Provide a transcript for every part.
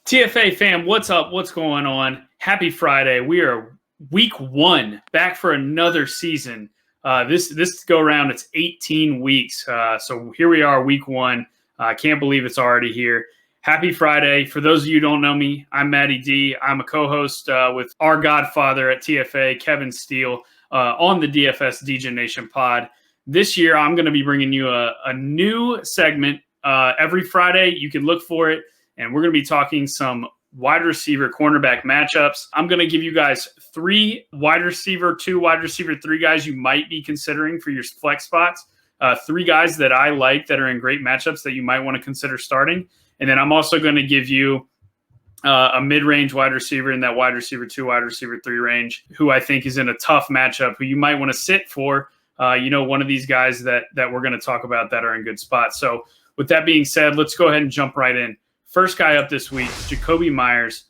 TFA fam, what's up? What's going on? Happy Friday. We are week 1 back for another season. This go around, it's 18 weeks. So here we are, week 1. I can't believe it's already here. Happy Friday. For those of you who don't know me, I'm Matty D. I'm a co-host with our godfather at TFA, Kevin Steele, on the DFS DJ Nation pod. This year, I'm going to be bringing you a new segment every Friday. You can look for it. And we're going to be talking some wide receiver cornerback matchups. I'm going to give you guys 3 wide receiver, 2 wide receiver, 3 guys you might be considering for your flex spots. 3 guys that I like that are in great matchups that you might want to consider starting. And then I'm also going to give you a mid-range wide receiver in that wide receiver 2, wide receiver 3 range, who I think is in a tough matchup, who you might want to sit for. One of these guys that we're going to talk about that are in good spots. So with that being said, let's go ahead and jump right in. First guy up this week, Jakobi Meyers,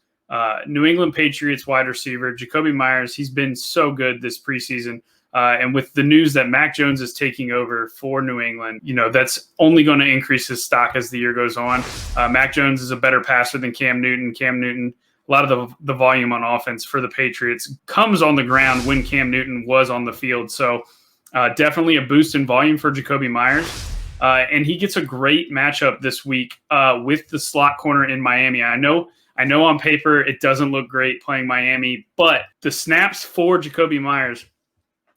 New England Patriots wide receiver. Jakobi Meyers, he's been so good this preseason. And with the news that Mac Jones is taking over for New England, that's only going to increase his stock as the year goes on. Mac Jones is a better passer than Cam Newton. Cam Newton, a lot of the volume on offense for the Patriots comes on the ground when Cam Newton was on the field. So definitely a boost in volume for Jakobi Meyers. And he gets a great matchup this week with the slot corner in Miami. I know on paper it doesn't look great playing Miami, but the snaps for Jakobi Meyers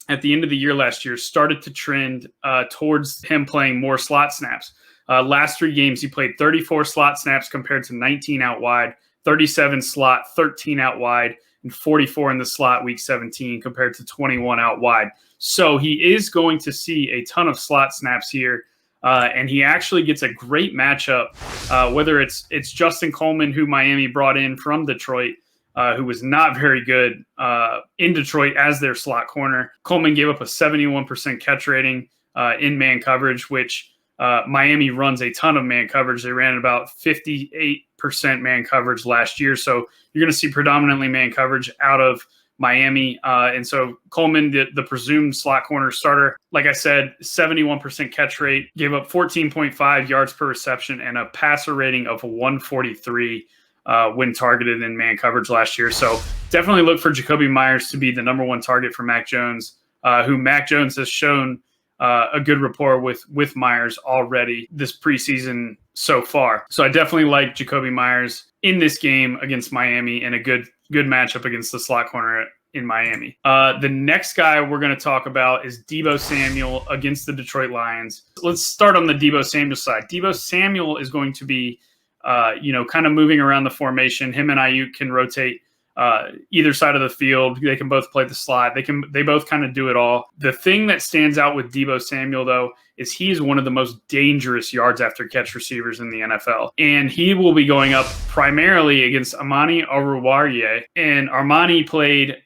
at the end of the year last year started to trend towards him playing more slot snaps. Last 3 games, he played 34 slot snaps compared to 19 out wide, 37 slot, 13 out wide, and 44 in the slot week 17 compared to 21 out wide. So he is going to see a ton of slot snaps here. And he actually gets a great matchup, whether it's Justin Coleman, who Miami brought in from Detroit, who was not very good in Detroit as their slot corner. Coleman gave up a 71% catch rating in man coverage, which Miami runs a ton of man coverage. They ran about 58% man coverage last year. So you're going to see predominantly man coverage out of Miami. And so Coleman, the presumed slot corner starter, like I said, 71% catch rate, gave up 14.5 yards per reception and a passer rating of 143 when targeted in man coverage last year. So definitely look for Jakobi Meyers to be the number 1 target for Mac Jones, who Mac Jones has shown a good rapport with Meyers already this preseason so far. So I definitely like Jakobi Meyers in this game against Miami and a good matchup against the slot corner in Miami. The next guy we're going to talk about is Deebo Samuel against the Detroit Lions. Let's start on the Deebo Samuel side. Deebo Samuel is going to be, kind of moving around the formation. Him and Ayuk can rotate either side of the field. They can both play the slot. They both kind of do it all. The thing that stands out with Deebo Samuel, though, is he is one of the most dangerous yards after catch receivers in the NFL. And he will be going up primarily against Amani Oruwariye. And Armani played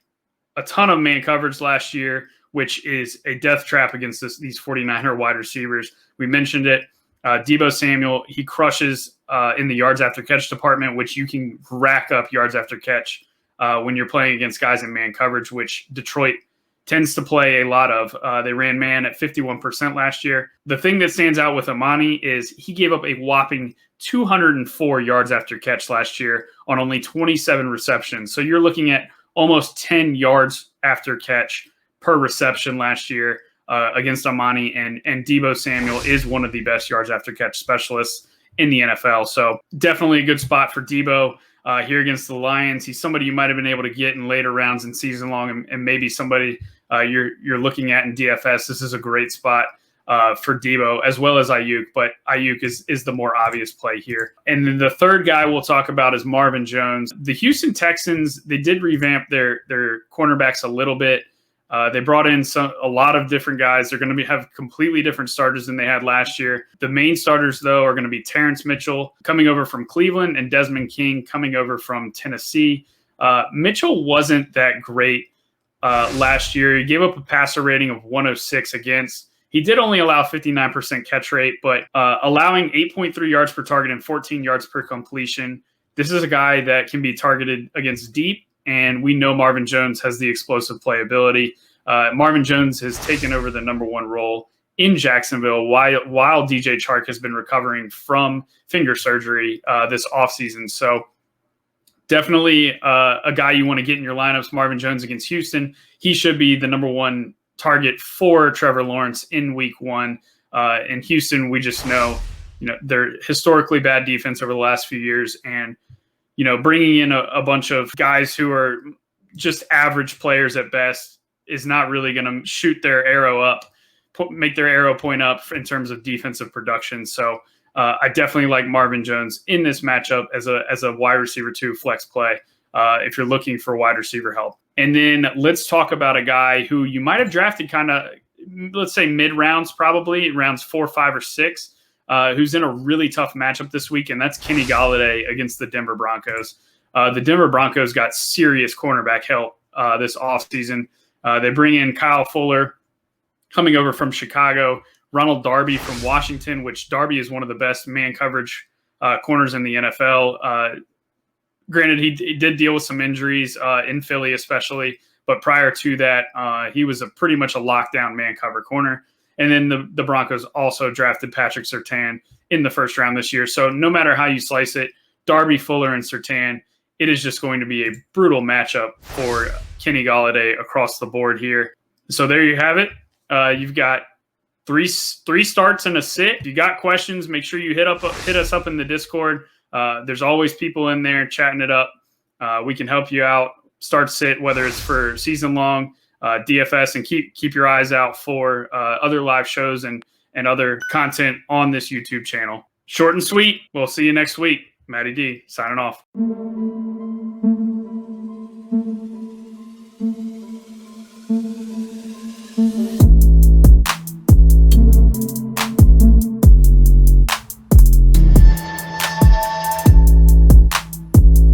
a ton of man coverage last year, which is a death trap against these 49er wide receivers. We mentioned it. Deebo Samuel, he crushes in the yards after catch department, which you can rack up yards after catch when you're playing against guys in man coverage, which Detroit tends to play a lot of. They ran man at 51% last year. The thing that stands out with Amani is he gave up a whopping 204 yards after catch last year on only 27 receptions. So you're looking at almost 10 yards after catch per reception last year against Amani, and Deebo Samuel is one of the best yards after catch specialists in the NFL. So definitely a good spot for Deebo here against the Lions. He's somebody you might have been able to get in later rounds and season long, and maybe somebody you're looking at in DFS. This is a great spot for Deebo as well as Ayuk, but Ayuk is the more obvious play here. And then the third guy we'll talk about is Marvin Jones. The Houston Texans, they did revamp their cornerbacks a little bit. They brought in a lot of different guys. They're going to have completely different starters than they had last year. The main starters, though, are going to be Terrence Mitchell coming over from Cleveland and Desmond King coming over from Tennessee. Mitchell wasn't that great last year. He gave up a passer rating of 106 against. He did only allow 59% catch rate, but allowing 8.3 yards per target and 14 yards per completion. This is a guy that can be targeted against deep, and we know Marvin Jones has the explosive playability. Marvin Jones has taken over the number 1 role in Jacksonville while DJ Chark has been recovering from finger surgery this offseason. So Definitely a guy you want to get in your lineups. Marvin Jones against Houston. He should be the number one target for Trevor Lawrence in week 1. In Houston, we just know, they're historically bad defense over the last few years. And, bringing in a bunch of guys who are just average players at best is not really going to shoot their arrow up, make their arrow point up in terms of defensive production. So I definitely like Marvin Jones in this matchup as a wide receiver 2 flex play if you're looking for wide receiver help. And then let's talk about a guy who you might have drafted kind of, let's say mid-rounds, probably rounds 4, 5, or 6, who's in a really tough matchup this week, and that's Kenny Golladay against the Denver Broncos. The Denver Broncos got serious cornerback help this offseason. They bring in Kyle Fuller coming over from Chicago, Ronald Darby from Washington, which Darby is one of the best man coverage corners in the NFL. Granted, he did deal with some injuries in Philly especially, but prior to that, he was pretty much a lockdown man cover corner. And then the Broncos also drafted Patrick Surtain in the first round this year. So no matter how you slice it, Darby, Fuller, and Surtain, it is just going to be a brutal matchup for Kenny Golladay across the board here. So there you have it. You've got three starts and a sit. If you got questions, make sure you hit us up in the Discord. There's always people in there chatting it up. We can help you out. Start, sit, whether it's for season long, DFS, and keep your eyes out for other live shows and other content on this YouTube channel. Short and sweet. We'll see you next week. Matty D signing off.